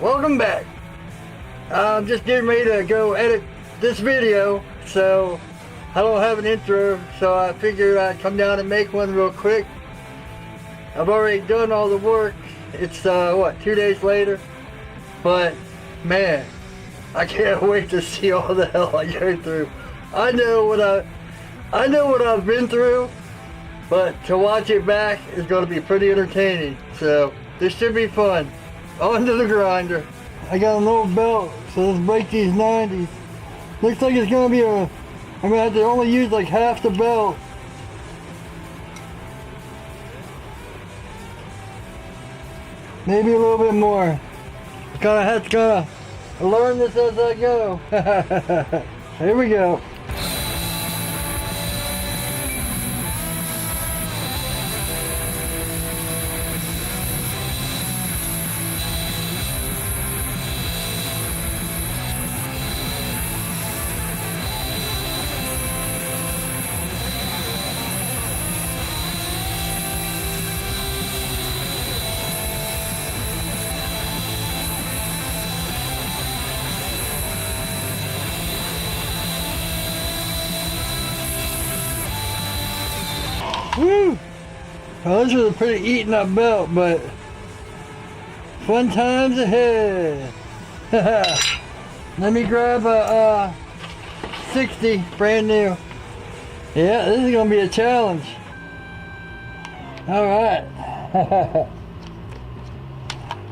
Well, welcome back. I'm just getting ready to go edit this video, so I don't have an intro, so I figured I'd come down and make one real quick. I've already done all the work. It's 2 days later, but man, I can't wait to see all the hell I go through. I know what I've been through, but to watch it back is going to be pretty entertaining. So this should be fun. On to the grinder. I got an old belt, so let's break these 90s. Looks like it's going to be I'm going to have to only use like half the belt. Maybe a little bit more. Have to learn this as I go. Here we go. Woo! Well, this was a pretty eaten up belt, but fun times ahead. Let me grab a 60, brand new. Yeah, this is gonna be a challenge. All right.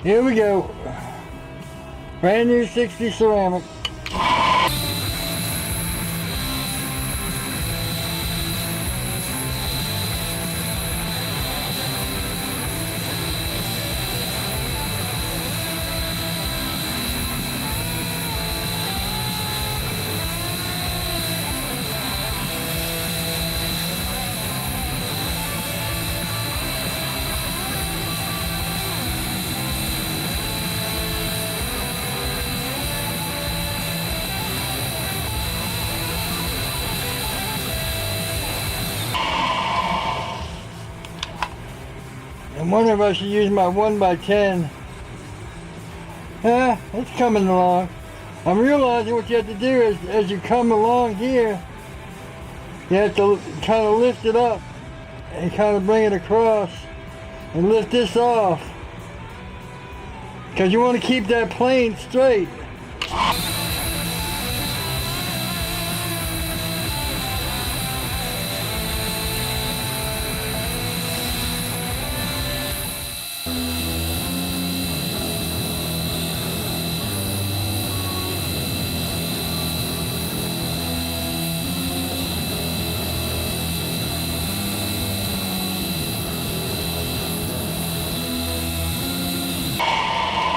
Here we go. Brand new 60 ceramic. I'm wondering if I should use my 1x10. Yeah, it's coming along. I'm realizing what you have to do is, as you come along here, you have to kind of lift it up and kind of bring it across and lift this off. Because you want to keep that plane straight.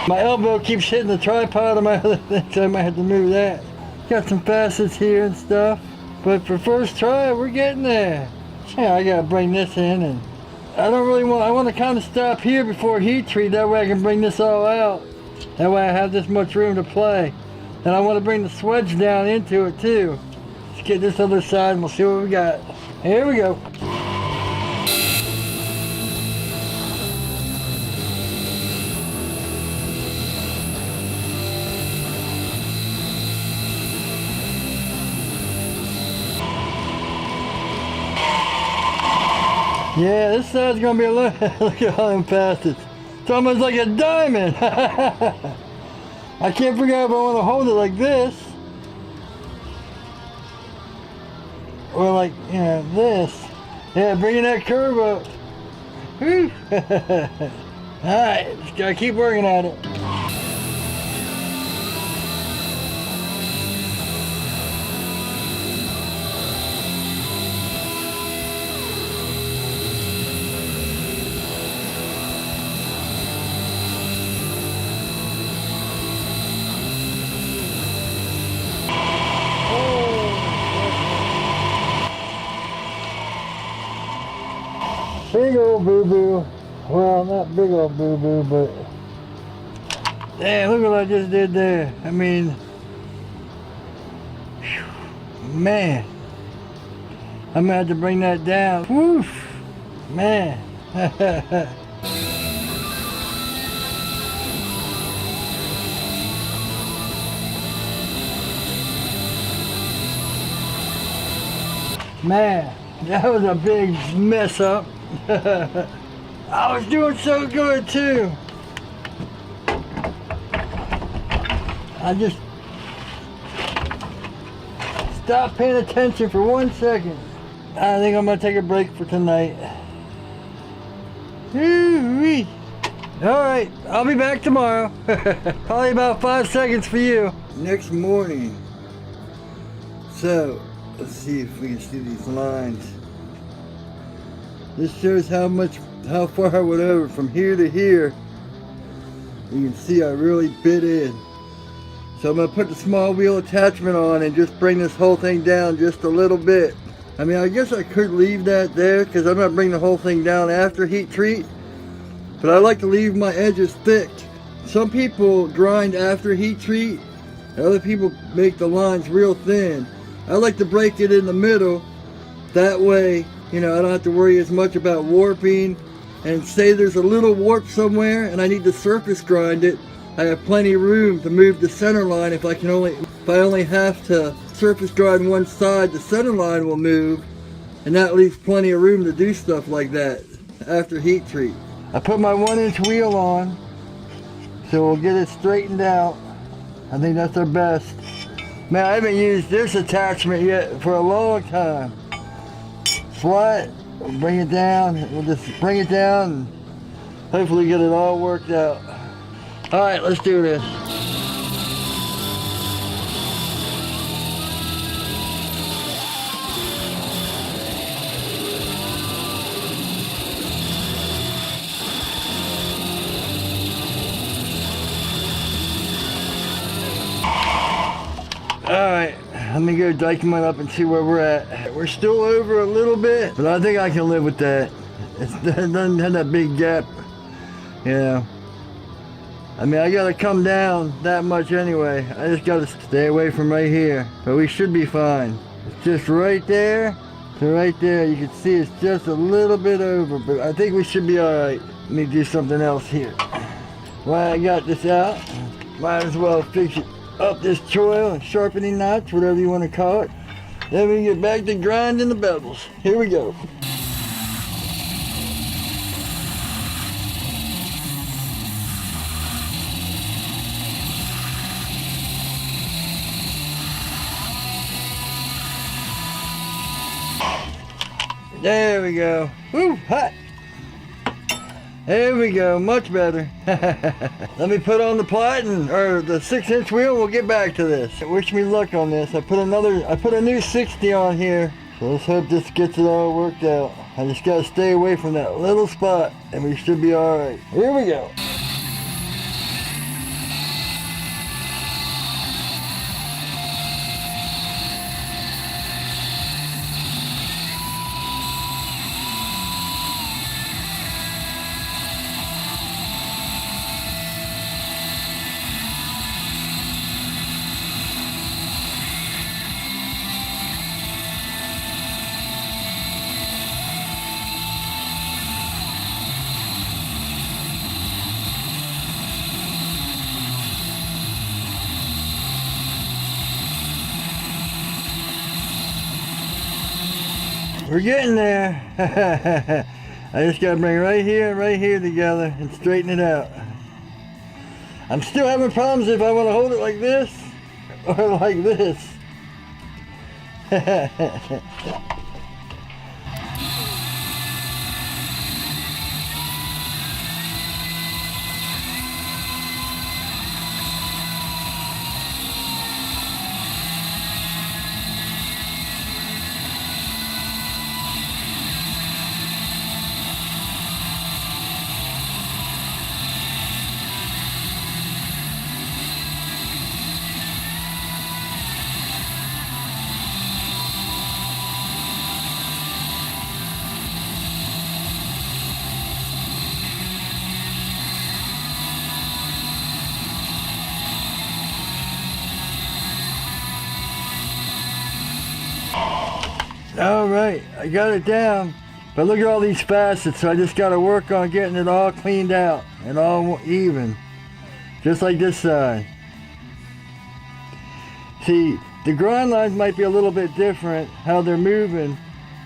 My elbow keeps hitting the tripod on my other thing, so I might have to move that. Got some facets here and stuff, but for first try, we're getting there. Yeah, I gotta bring this in, and I want to kind of stop here before heat treat, that way I can bring this all out. That way I have this much room to play. And I want to bring the swedge down into it too. Let's get this other side and we'll see what we got. Here we go. Yeah, this side's gonna be a look at all them facets. It's almost like a diamond. I can't figure out if I want to hold it like this. Or like, this. Yeah, bringing that curve up. Whew. Alright, just gotta keep working at it. Big old boo-boo. Well, not big old boo-boo, but damn, look what I just did there. I mean, whew, man, I'm gonna have to bring that down. Woof, man. Man, that was a big mess up. I was doing so good too. I just stopped paying attention for 1 second. I think I'm gonna take a break for tonight. Woo-wee. All right, I'll be back tomorrow. Probably about 5 seconds for you. Next morning. So, let's see if we can see these lines. This shows how far I went over from here to here. You can see I really bit in. So I'm gonna put the small wheel attachment on and just bring this whole thing down just a little bit. I mean, I guess I could leave that there because I'm not bringing the whole thing down after heat treat. But I like to leave my edges thick. Some people grind after heat treat, and other people make the lines real thin. I like to break it in the middle. That way, you know, I don't have to worry as much about warping. And say there's a little warp somewhere and I need to surface grind it, I have plenty of room to move the center line. If I only have to surface grind one side, the center line will move, and that leaves plenty of room to do stuff like that after heat treat. I put my 1-inch wheel on, so we'll get it straightened out. I think that's our best. Man, I haven't used this attachment yet for a long time. Flat, we'll bring it down. We'll just bring it down and hopefully get it all worked out. All right, let's do this. Alright, let me go dike mine up and see where we're at. We're still over a little bit, but I think I can live with that. It doesn't have that big gap. Yeah. I mean, I gotta come down that much anyway. I just gotta stay away from right here. But we should be fine. It's just right there to right there. You can see it's just a little bit over, but I think we should be alright. Let me do something else here. While I got this out, might as well fix it up this choil and sharpening knots, whatever you want to call it. Then we get back to grinding the bevels. Here we go. There we go. Woo, hot. There we go, much better. Let me put on the platen, or the 6-inch wheel, we'll get back to this. Wish me luck on this. I put a new 60 on here. So let's hope this gets it all worked out. I just gotta stay away from that little spot and we should be alright. Here we go. We're getting there. I just gotta bring right here and right here together and straighten it out. I'm still having problems if I want to hold it like this or like this. All right, I got it down, but look at all these facets, so I just got to work on getting it all cleaned out and all even, just like this side. See, the grind lines might be a little bit different, how they're moving,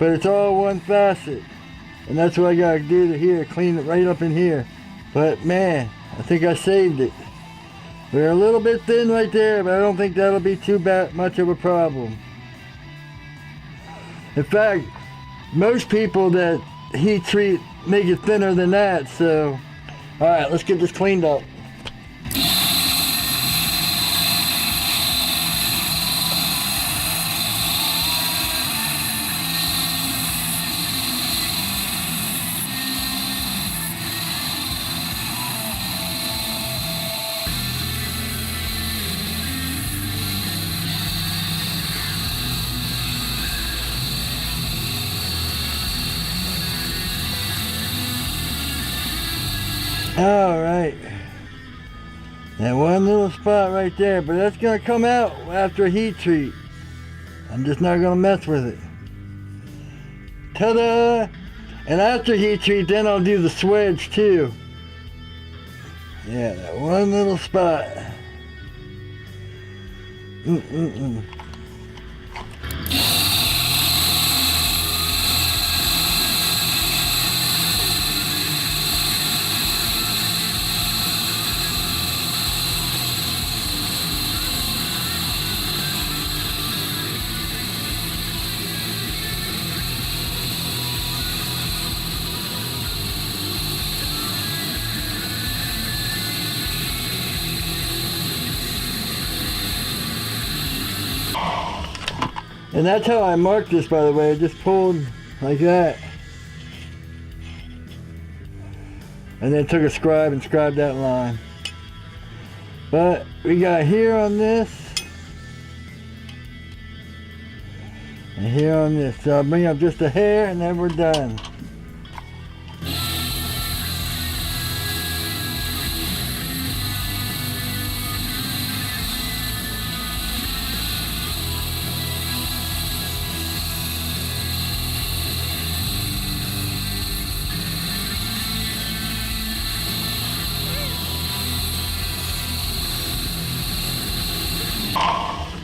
but it's all one facet. And that's what I gotta do to here, clean it right up in here. But man, I think I saved it. We're a little bit thin right there, but I don't think that'll be too much of a problem. In fact, most people that heat treat make it thinner than that, so. Alright, let's get this cleaned up. Alright, that one little spot right there, but that's going to come out after a heat treat. I'm just not going to mess with it. Ta-da! And after heat treat, then I'll do the swedge too. Yeah, that one little spot. And that's how I marked this, by the way. I just pulled like that. And then took a scribe and scribed that line. But we got here on this. And here on this. So I'll bring up just a hair and then we're done.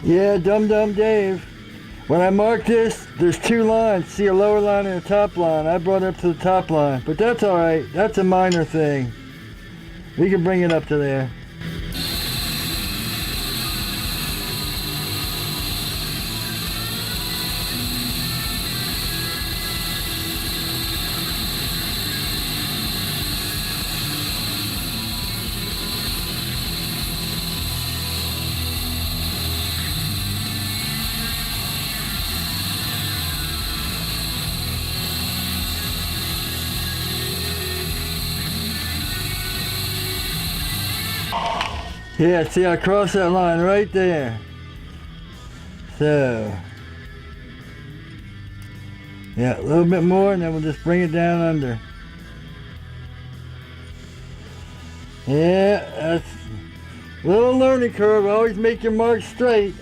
Yeah, Dum Dum Dave. When I mark this, there's two lines. See a lower line and a top line. I brought it up to the top line, but that's all right. That's a minor thing. We can bring it up to there. Yeah, see, I crossed that line right there. So, yeah, a little bit more and then we'll just bring it down under. Yeah, that's a little learning curve. Always make your marks straight.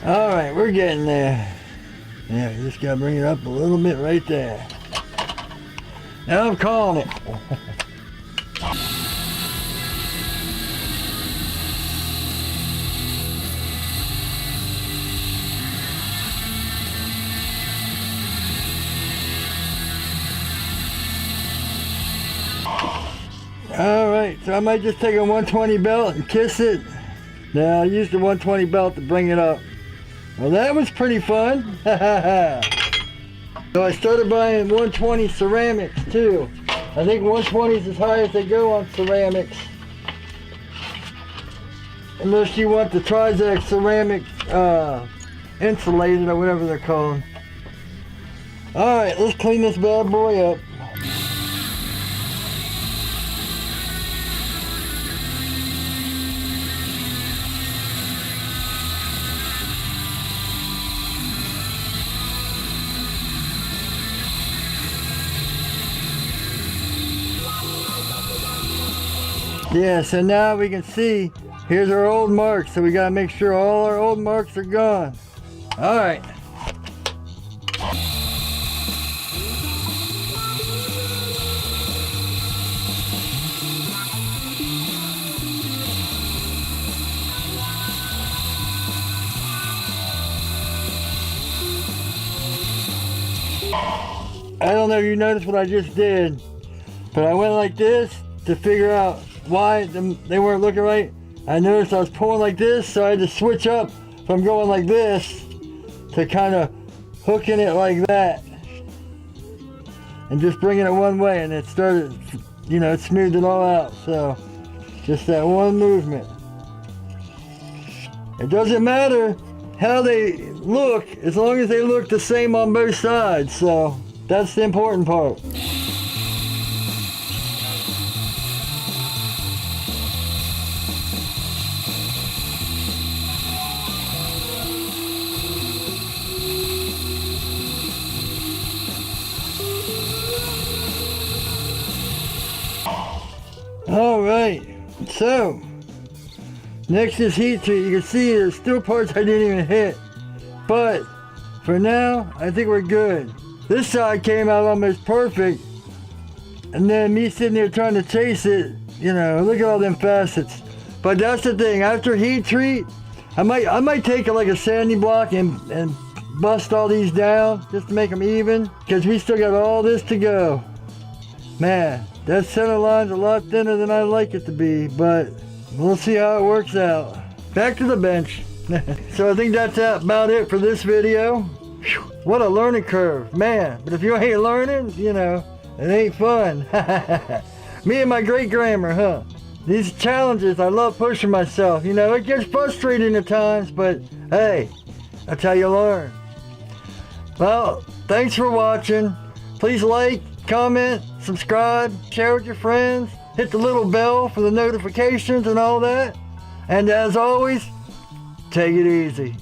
Alright, we're getting there. Yeah, you just gotta bring it up a little bit right there. Now I'm calling it. Alright, so I might just take a 120 belt and kiss it. Now I used the 120 belt to bring it up. Well, that was pretty fun. So I started buying 120 ceramics too. I think 120 is as high as they go on ceramics. Unless you want the Trizac ceramic insulated or whatever they're called. Alright, let's clean this bad boy up. Yeah, so now we can see, here's our old marks, so we gotta make sure all our old marks are gone. All right. I don't know if you noticed what I just did, but I went like this to figure out why they weren't looking right. I noticed I was pulling like this, so I had to switch up from going like this to kind of hooking it like that and just bringing it one way, and it started, you know, it smoothed it all out. So just that one movement. It doesn't matter how they look as long as they look the same on both sides. So that's the important part. All right, so next is heat treat. You can see there's still parts I didn't even hit, but for now, I think we're good. This side came out almost perfect, and then me sitting there trying to chase it, you know, look at all them facets. But that's the thing, after heat treat, I might take it like a sanding block and bust all these down just to make them even, because we still got all this to go. Man, that center line's a lot thinner than I'd like it to be, but we'll see how it works out. Back to the bench. So I think that's about it for this video. Whew, what a learning curve, man. But if you ain't learning, you know, it ain't fun. Me and my great grammar, huh? These challenges, I love pushing myself. You know, it gets frustrating at times, but hey, that's how you learn. Well, thanks for watching. Please like, comment, subscribe, share with your friends, hit the little bell for the notifications and all that. And as always, take it easy.